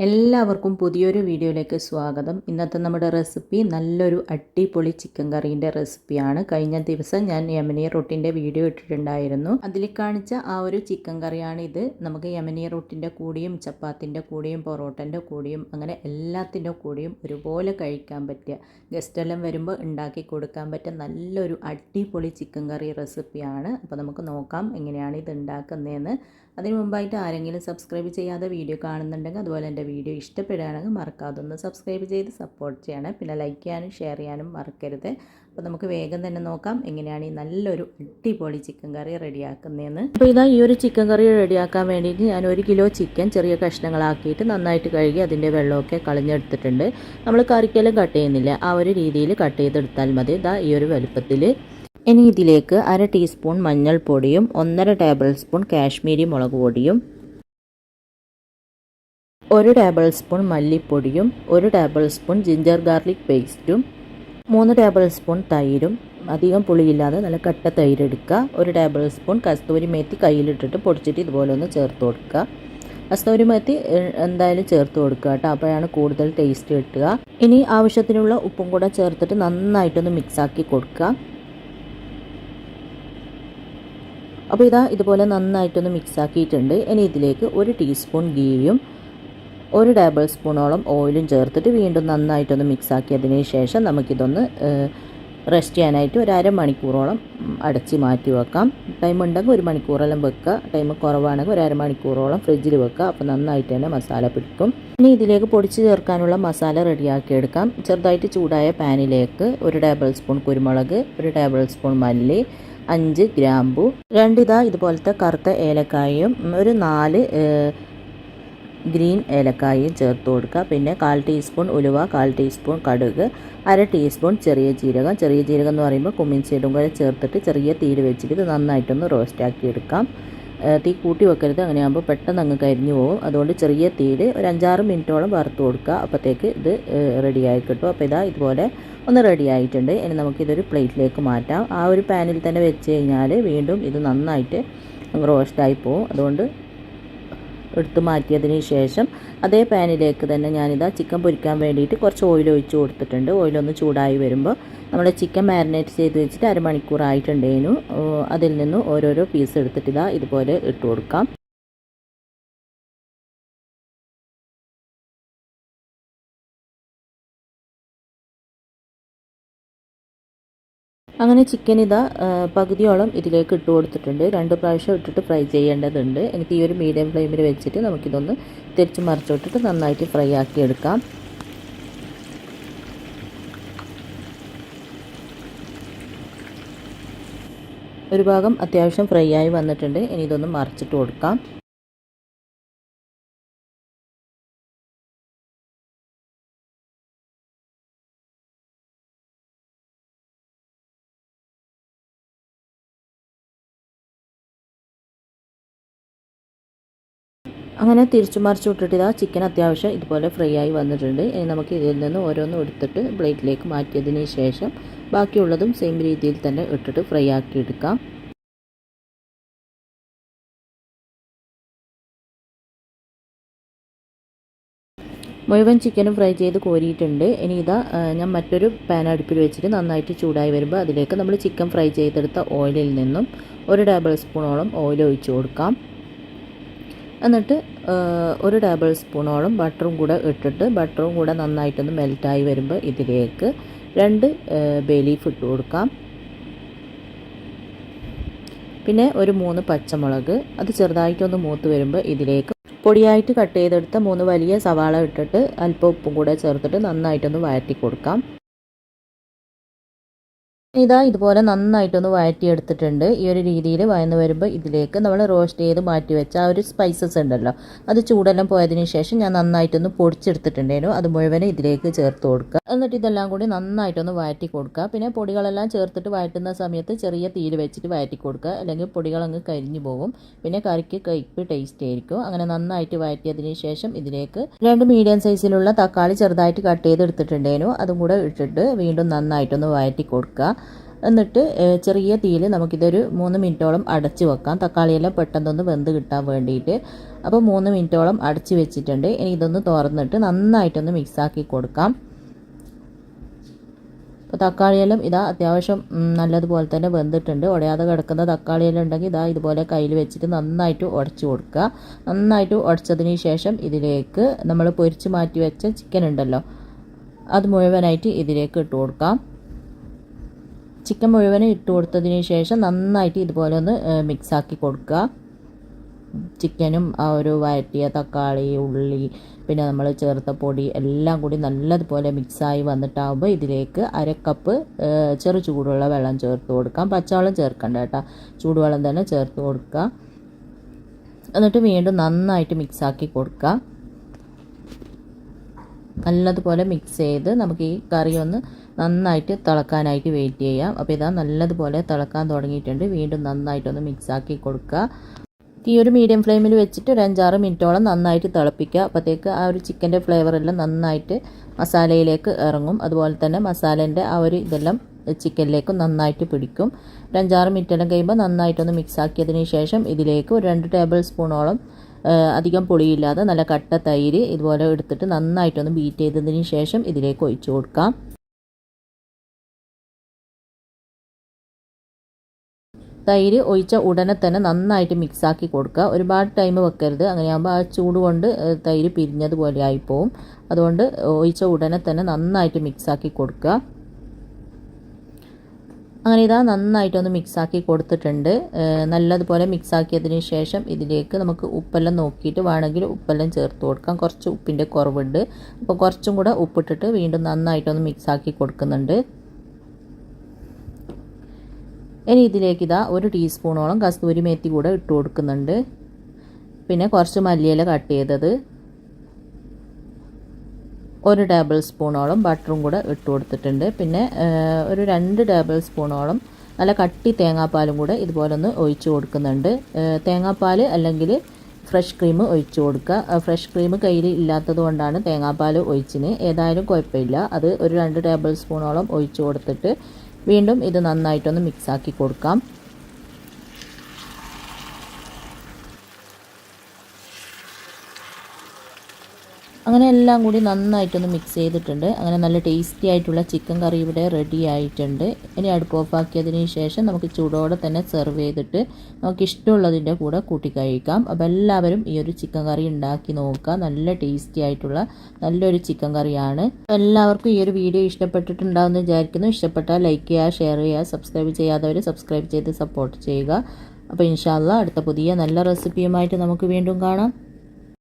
എല്ലാവർക്കും പുതിയൊരു വീഡിയോയിലേക്ക് സ്വാഗതം. ഇന്നത്തെ നമ്മുടെ റെസിപ്പി നല്ലൊരു അടിപൊളി ചിക്കൻ കറീൻ്റെ റെസിപ്പിയാണ്. കഴിഞ്ഞ ദിവസം ഞാൻ യമനി റൊട്ടിൻ്റെ വീഡിയോ ഇട്ടിട്ടുണ്ടായിരുന്നു. അതിൽ കാണിച്ച ആ ഒരു ചിക്കൻ കറിയാണ് ഇത്. നമുക്ക് യമനി റൊട്ടിൻ്റെ കൂടെയും ചപ്പാത്തിൻ്റെ കൂടെയും പൊറോട്ടൻ്റെ കൂടെയും അങ്ങനെ എല്ലാത്തിൻ്റെ കൂടെയും ഒരുപോലെ കഴിക്കാൻ പറ്റിയ, ഗസ്റ്റെല്ലാം വരുമ്പോൾ ഉണ്ടാക്കി കൊടുക്കാൻ പറ്റിയ നല്ലൊരു അടിപൊളി ചിക്കൻ കറി റെസിപ്പിയാണ്. അപ്പോൾ നമുക്ക് നോക്കാം എങ്ങനെയാണ് ഇത് ഉണ്ടാക്കുന്നതെന്ന്. അതിന് മുമ്പായിട്ട് ആരെങ്കിലും സബ്സ്ക്രൈബ് ചെയ്യാതെ വീഡിയോ കാണുന്നുണ്ടെങ്കിൽ അതുപോലെ എൻ്റെ വീഡിയോ ഇഷ്ടപ്പെടുകയാണെങ്കിൽ മറക്കാതെ ഒന്ന് സബ്സ്ക്രൈബ് ചെയ്ത് സപ്പോർട്ട് ചെയ്യണം. പിന്നെ ലൈക്ക് ചെയ്യാനും ഷെയർ ചെയ്യാനും മറക്കരുത്. അപ്പോൾ നമുക്ക് വേഗം തന്നെ നോക്കാം എങ്ങനെയാണ് ഈ നല്ലൊരു അടിപൊളി ചിക്കൻ കറി റെഡിയാക്കുന്നതെന്ന്. അപ്പോൾ ഇതാ ഈ ഒരു ചിക്കൻ കറി റെഡിയാക്കാൻ വേണ്ടിയിട്ട് ഞാൻ 1 കിലോ ചിക്കൻ ചെറിയ കഷ്ണങ്ങളാക്കിയിട്ട് നന്നായിട്ട് കഴുകി അതിൻ്റെ വെള്ളമൊക്കെ കളഞ്ഞെടുത്തിട്ടുണ്ട്. നമ്മൾ കറിക്കെല്ലാം കട്ട് ചെയ്യുന്നില്ല, ആ ഒരു രീതിയിൽ കട്ട് ചെയ്തെടുത്താൽ മതി. ഇതാ ഈ ഒരു വലുപ്പത്തിൽ. ഇനി ഇതിലേക്ക് 1/2 ടീസ്പൂൺ മഞ്ഞൾപ്പൊടിയും 1/2 ടേബിൾ സ്പൂൺ കാശ്മീരി മുളക് പൊടിയും 1 ടേബിൾ സ്പൂൺ മല്ലിപ്പൊടിയും 1 ടേബിൾ സ്പൂൺ ജിഞ്ചർ ഗാർലിക് പേസ്റ്റും 3 ടേബിൾ സ്പൂൺ തൈരും, അധികം പുളിയില്ലാതെ നല്ല കട്ട തൈര് എടുക്കുക. 1 ടേബിൾ സ്പൂൺ കസ്തൂരി മേത്തി കയ്യിലിട്ടിട്ട് പൊടിച്ചിട്ട് ഇതുപോലെ ഒന്ന് ചേർത്ത് കൊടുക്കുക. കസ്തൂരി മേത്തി എന്തായാലും ചേർത്ത് കൊടുക്കുക കേട്ടോ, അപ്പോഴാണ് കൂടുതൽ ടേസ്റ്റ് കിട്ടുക. ഇനി ആവശ്യത്തിനുള്ള ഉപ്പും കൂടെ ചേർത്തിട്ട് നന്നായിട്ടൊന്ന് മിക്സാക്കി കൊടുക്കുക. അപ്പോൾ ഇതാ ഇതുപോലെ നന്നായിട്ടൊന്ന് മിക്സാക്കിയിട്ടുണ്ട്. ഇനി ഇതിലേക്ക് 1 ടീസ്പൂൺ ഗീയും 1 ടേബിൾ സ്പൂണോളം ഓയിലും ചേർത്തിട്ട് വീണ്ടും നന്നായിട്ടൊന്ന് മിക്സാക്കിയതിന് ശേഷം നമുക്കിതൊന്ന് റെസ്റ്റ് ചെയ്യാനായിട്ട് 1/2 മണിക്കൂറോളം അടച്ച് മാറ്റി വെക്കാം. ടൈം ഉണ്ടെങ്കിൽ 1 മണിക്കൂറെല്ലാം വെക്കുക, ടൈം കുറവാണെങ്കിൽ 1/2 മണിക്കൂറോളം ഫ്രിഡ്ജിൽ വെക്കുക. അപ്പോൾ നന്നായിട്ട് തന്നെ മസാല പിടിക്കും. ഇനി ഇതിലേക്ക് പൊടിച്ച് ചേർക്കാനുള്ള മസാല റെഡിയാക്കി എടുക്കാം. ചെറുതായിട്ട് ചൂടായ പാനിലേക്ക് 1 ടേബിൾ സ്പൂൺ കുരുമുളക്, 1 ടേബിൾ സ്പൂൺ മല്ലി, 5 ഗ്രാമ്പു, 2 ഇതുപോലത്തെ കറുത്ത ഏലക്കായും 4 ഗ്രീൻ ഏലക്കായും ചേർത്ത് കൊടുക്കുക. പിന്നെ 1/4 ടീസ്പൂൺ ഉലുവ, 1/4 ടീസ്പൂൺ കടുക്, 1/2 ടീസ്പൂൺ ചെറിയ ജീരകം. ചെറിയ ജീരകം എന്ന് പറയുമ്പോൾ കുമ്മിൻ സീഡും കൂടെ ചേർത്തിട്ട് ചെറിയ തീയിൽ വെച്ചിട്ട് ഇത് നന്നായിട്ടൊന്ന് റോസ്റ്റാക്കി എടുക്കാം. തീ കൂട്ടി വെക്കരുത്, അങ്ങനെയാകുമ്പോൾ പെട്ടെന്ന് അങ്ങ് കരിഞ്ഞു പോകും. അതുകൊണ്ട് ചെറിയ തീയിൽ ഒരു 5-6 മിനിറ്റോളം വറുത്ത് കൊടുക്കുക. അപ്പോഴത്തേക്ക് ഇത് റെഡിയായി കിട്ടും. അപ്പോൾ ഇതാ ഇതുപോലെ ഒന്ന് റെഡി ആയിട്ടുണ്ട്. ഇനി നമുക്കിതൊരു പ്ലേറ്റിലേക്ക് മാറ്റാം. ആ ഒരു പാനിൽ തന്നെ വെച്ച് കഴിഞ്ഞാൽ വീണ്ടും ഇത് നന്നായിട്ട് റോസ്റ്റായി പോകും. അതുകൊണ്ട് എടുത്ത് മാറ്റിയതിന് ശേഷം അതേ പാനിലേക്ക് തന്നെ ഞാനിതാ ചിക്കൻ പൊരിക്കാൻ വേണ്ടിയിട്ട് കുറച്ച് ഓയിൽ ഒഴിച്ച് കൊടുത്തിട്ടുണ്ട്. ഓയിലൊന്ന് ചൂടായി വരുമ്പോൾ നമ്മൾ ചിക്കൻ മാരിനേറ്റ് ചെയ്ത് വെച്ചിട്ട് 1/2 മണിക്കൂർ ആയിട്ടുണ്ടേനു. അതിൽ നിന്ന് ഓരോരോ പീസ് എടുത്തിട്ട് ഇതാ ഇതുപോലെ ഇട്ട് കൊടുക്കാം. അങ്ങനെ ചിക്കൻ ഇതാ പകുതിയോളം ഇതിലേക്ക് ഇട്ട് കൊടുത്തിട്ടുണ്ട്. 2 പ്രാവശ്യം ഇട്ടിട്ട് ഫ്രൈ ചെയ്യേണ്ടതുണ്ട്. എനിക്ക് ഈ ഒരു മീഡിയം ഫ്ലെയിമിൽ വെച്ചിട്ട് നമുക്കിതൊന്ന് തിരിച്ച് മറിച്ചിട്ടിട്ട് നന്നായിട്ട് ഫ്രൈ ആക്കി എടുക്കാം. ഒരു ഭാഗം അത്യാവശ്യം ഫ്രൈ ആയി വന്നിട്ടുണ്ട്. ഇനി ഇതൊന്ന് മറിച്ചിട്ട് കൊടുക്കാം. അങ്ങനെ തിരിച്ചു മറിച്ച് വിട്ടിട്ട് ഇതാ ചിക്കൻ അത്യാവശ്യം ഇതുപോലെ ഫ്രൈ ആയി വന്നിട്ടുണ്ട്. ഇനി നമുക്ക് ഇതിൽ നിന്ന് ഓരോന്നും എടുത്തിട്ട് പ്ലേറ്റിലേക്ക് മാറ്റിയതിന് ശേഷം ബാക്കിയുള്ളതും സെയിം രീതിയിൽ തന്നെ ഇട്ടിട്ട് ഫ്രൈ ആക്കി എടുക്കാം. മുഴുവൻ ചിക്കനും ഫ്രൈ ചെയ്ത് കോരിയിട്ടുണ്ട്. ഇനി ഇതാ ഞാൻ മറ്റൊരു പാൻ അടുപ്പിൽ വെച്ചിട്ട് നന്നായിട്ട് ചൂടായി വരുമ്പോൾ അതിലേക്ക് നമ്മൾ ചിക്കൻ ഫ്രൈ ചെയ്തെടുത്ത ഓയിലിൽ നിന്നും 1 ടേബിൾ സ്പൂണോളം ഓയിൽ ഒഴിച്ച് കൊടുക്കാം. എന്നിട്ട് 1 ടേബിൾ സ്പൂണോളം ബട്ടറും കൂടെ ഇട്ടിട്ട് ബട്ടറും കൂടെ നന്നായിട്ടൊന്ന് മെൽറ്റായി വരുമ്പോൾ ഇതിലേക്ക് 2 ബേ ലീഫ് ഇട്ട് കൊടുക്കാം. പിന്നെ ഒരു 3 പച്ചമുളക്, അത് ചെറുതായിട്ടൊന്ന് മൂത്ത് വരുമ്പോൾ ഇതിലേക്ക് പൊടിയായിട്ട് കട്ട് ചെയ്തെടുത്ത 3 വലിയ സവാള ഇട്ടിട്ട് അല്പം ഉപ്പും കൂടെ ചേർത്തിട്ട് നന്നായിട്ടൊന്ന് വഴറ്റി കൊടുക്കാം. ഇതാ ഇതുപോലെ നന്നായിട്ടൊന്ന് വഴറ്റിയെടുത്തിട്ടുണ്ട്. ഈ ഒരു രീതിയിൽ വഴന്ന് വരുമ്പോൾ ഇതിലേക്ക് നമ്മൾ റോസ്റ്റ് ചെയ്ത് മാറ്റി വെച്ച ആ ഒരു സ്പൈസസ് ഉണ്ടല്ലോ, അത് ചൂടെല്ലാം പോയതിന് ശേഷം ഞാൻ നന്നായിട്ടൊന്ന് പൊടിച്ചെടുത്തിട്ടുണ്ടായിരുന്നു. അത് മുഴുവനും ഇതിലേക്ക് ചേർത്ത് കൊടുക്കുക. എന്നിട്ട് ഇതെല്ലാം കൂടി നന്നായിട്ടൊന്ന് വഴറ്റി കൊടുക്കുക. പിന്നെ പൊടികളെല്ലാം ചേർത്തിട്ട് വഴറ്റുന്ന സമയത്ത് ചെറിയ തീയിൽ വെച്ചിട്ട് വഴറ്റി കൊടുക്കുക, അല്ലെങ്കിൽ പൊടികളങ്ങ് കരിഞ്ഞു പോകും. പിന്നെ കറിക്ക് കയ്പ്പ് ടേസ്റ്റ് ആയിരിക്കും. അങ്ങനെ നന്നായിട്ട് വഴറ്റിയതിന് ശേഷം ഇതിലേക്ക് 2 മീഡിയം സൈസിലുള്ള തക്കാളി ചെറുതായിട്ട് കട്ട് ചെയ്തെടുത്തിട്ടുണ്ടായിരുന്നു. അതും കൂടെ ഇട്ടിട്ട് വീണ്ടും നന്നായിട്ടൊന്ന് വഴറ്റി കൊടുക്കുക. എന്നിട്ട് ചെറിയ തീയിൽ നമുക്കിതൊരു 3 മിനിറ്റോളം അടച്ച് വെക്കാം. തക്കാളിയെല്ലാം പെട്ടെന്നൊന്ന് വെന്ത് കിട്ടാൻ വേണ്ടിയിട്ട്. അപ്പോൾ 3 മിനിറ്റോളം അടച്ച് വെച്ചിട്ടുണ്ട്. ഇനി ഇതൊന്ന് തുറന്നിട്ട് നന്നായിട്ടൊന്ന് മിക്സാക്കി കൊടുക്കാം. അപ്പോൾ തക്കാളിയെല്ലാം ഇതാ അത്യാവശ്യം നല്ലതുപോലെ തന്നെ വെന്തിട്ടുണ്ട്. ഉടയാതെ കിടക്കുന്ന തക്കാളിയെല്ലാം ഉണ്ടെങ്കിൽ ഇതാ ഇതുപോലെ കയ്യിൽ വെച്ചിട്ട് നന്നായിട്ട് ഉടച്ചു കൊടുക്കുക. നന്നായിട്ട് ഉടച്ചതിന് ശേഷം ഇതിലേക്ക് നമ്മൾ പൊരിച്ച് മാറ്റി വെച്ച ചിക്കൻ ഉണ്ടല്ലോ, അത് മുഴുവനായിട്ട് ഇതിലേക്ക് ഇട്ട് കൊടുക്കാം. ചിക്കൻ മുഴുവനും ഇട്ട് കൊടുത്തതിന് ശേഷം നന്നായിട്ട് ഇതുപോലെ ഒന്ന് മിക്സാക്കി കൊടുക്കുക. ചിക്കനും ആ ഒരു വഴറ്റിയ തക്കാളി, ഉള്ളി, പിന്നെ നമ്മൾ ചേർത്ത പൊടി എല്ലാം കൂടി നല്ലതുപോലെ മിക്സായി വന്നിട്ടാകുമ്പോൾ ഇതിലേക്ക് 1/2 കപ്പ് ചെറു ചൂടുള്ള വെള്ളം ചേർത്ത് കൊടുക്കാം. പച്ചവെള്ളം ചേർക്കണ്ട കേട്ടോ, ചൂടുവെള്ളം തന്നെ ചേർത്ത് കൊടുക്കുക. എന്നിട്ട് വീണ്ടും നന്നായിട്ട് മിക്സാക്കി കൊടുക്കുക. നല്ലതുപോലെ മിക്സ് ചെയ്ത് നമുക്ക് ഈ കറി ഒന്ന് നന്നായിട്ട് തിളക്കാനായിട്ട് വെയിറ്റ് ചെയ്യാം. അപ്പോൾ ഇതാ നല്ലതുപോലെ തിളക്കാൻ തുടങ്ങിയിട്ടുണ്ട്. വീണ്ടും നന്നായിട്ടൊന്ന് മിക്സാക്കി കൊടുക്കുക. ഈ ഒരു മീഡിയം ഫ്ലെയിമിൽ വെച്ചിട്ട് ഒരു 5-6 മിനിറ്റോളം നന്നായിട്ട് തിളപ്പിക്കുക. അപ്പോഴത്തേക്ക് ആ ഒരു ചിക്കൻ്റെ ഫ്ലേവറെല്ലാം നന്നായിട്ട് മസാലയിലേക്ക് ഇറങ്ങും. അതുപോലെ തന്നെ മസാലേൻ്റെ ആ ഒരു ഇതെല്ലാം ചിക്കനിലേക്ക് നന്നായിട്ട് പിടിക്കും. ഒരു 5-6 മിനിറ്റെല്ലാം കഴിയുമ്പോൾ നന്നായിട്ടൊന്ന് മിക്സാക്കിയതിന് ശേഷം ഇതിലേക്ക് ഒരു 2 ടേബിൾ സ്പൂണോളം അധികം പുളിയില്ലാതെ നല്ല കട്ട തൈര് ഇതുപോലെ എടുത്തിട്ട് നന്നായിട്ടൊന്ന് ബീറ്റ് ചെയ്തതിന് ശേഷം ഇതിലേക്ക് ഒഴിച്ചു കൊടുക്കാം. തൈര് ഒഴിച്ച ഉടനെ തന്നെ നന്നായിട്ട് മിക്സാക്കി കൊടുക്കുക. ഒരുപാട് ടൈം വെക്കരുത്, അങ്ങനെയാകുമ്പോൾ ആ ചൂട് കൊണ്ട് തൈര് പിരിഞ്ഞതുപോലെ ആയിപ്പോവും. അതുകൊണ്ട് ഒഴിച്ച ഉടനെ തന്നെ നന്നായിട്ട് മിക്സാക്കി കൊടുക്കുക. അങ്ങനെ ഇതാ നന്നായിട്ടൊന്ന് മിക്സാക്കി കൊടുത്തിട്ടുണ്ട്. നല്ലതുപോലെ മിക്സാക്കിയതിന് ശേഷം ഇതിലേക്ക് നമുക്ക് ഉപ്പെല്ലാം നോക്കിയിട്ട് വേണമെങ്കിൽ ഉപ്പെല്ലാം ചേർത്ത് കൊടുക്കാം. കുറച്ച് ഉപ്പിൻ്റെ കുറവുണ്ട്, അപ്പോൾ കുറച്ചും കൂടെ ഉപ്പിട്ടിട്ട് വീണ്ടും നന്നായിട്ടൊന്ന് മിക്സാക്കി കൊടുക്കുന്നുണ്ട്. ഇനി ഇതിലേക്ക് ഇതാ 1 ടീസ്പൂണോളം കസ്തൂരി മേത്തി കൂടെ ഇട്ട് കൊടുക്കുന്നുണ്ട്. പിന്നെ കുറച്ച് മല്ലിയില കട്ട് ചെയ്തത്, 1 ടേബിൾ സ്പൂണോളം ബട്ടറും കൂടെ ഇട്ട് കൊടുത്തിട്ടുണ്ട്. പിന്നെ ഒരു 2 ടേബിൾ സ്പൂണോളം നല്ല കട്ടി തേങ്ങാപ്പാലും കൂടെ ഇതുപോലെ ഒന്ന് ഒഴിച്ച് കൊടുക്കുന്നുണ്ട്. തേങ്ങാപ്പാൽ അല്ലെങ്കിൽ ഫ്രഷ് ക്രീം ഒഴിച്ച് കൊടുക്കുക. ഫ്രഷ് ക്രീം കയ്യിൽ ഇല്ലാത്തത് കൊണ്ടാണ് തേങ്ങാപ്പാൽ ഒഴിച്ചിന്. ഏതായാലും കുഴപ്പമില്ല. അത് ഒരു 2 ടേബിൾ സ്പൂണോളം ഒഴിച്ച് കൊടുത്തിട്ട് വീണ്ടും ഇത് നന്നായിട്ടൊന്ന് മിക്സാക്കി കൊടുക്കാം. അങ്ങനെ എല്ലാം കൂടി നന്നായിട്ടൊന്ന് മിക്സ് ചെയ്തിട്ടുണ്ട്. അങ്ങനെ നല്ല ടേസ്റ്റി ആയിട്ടുള്ള ചിക്കൻ കറി ഇവിടെ റെഡി ആയിട്ടുണ്ട്. ഇനി അടുപ്പ് ഓഫാക്കിയതിന് ശേഷം നമുക്ക് ചൂടോടെ തന്നെ സെർവ് ചെയ്തിട്ട് നമുക്ക് ഇഷ്ടമുള്ളതിൻ്റെ കൂടെ കൂട്ടി കഴിക്കാം. അപ്പോൾ എല്ലാവരും ഈ ഒരു ചിക്കൻ കറി ഉണ്ടാക്കി നോക്കുക. നല്ല ടേസ്റ്റി ആയിട്ടുള്ള നല്ലൊരു ചിക്കൻ കറിയാണ്. എല്ലാവർക്കും ഈ ഒരു വീഡിയോ ഇഷ്ടപ്പെട്ടിട്ടുണ്ടാവുമെന്ന് വിചാരിക്കുന്നു. ഇഷ്ടപ്പെട്ടാൽ ലൈക്ക് ചെയ്യുക, ഷെയർ ചെയ്യുക, സബ്സ്ക്രൈബ് ചെയ്യാത്തവർ സബ്സ്ക്രൈബ് ചെയ്ത് സപ്പോർട്ട് ചെയ്യുക. അപ്പോൾ ഇൻഷാ അല്ലാഹ് അടുത്ത പുതിയ നല്ല റെസിപ്പിയുമായിട്ട് നമുക്ക് വീണ്ടും കാണാം.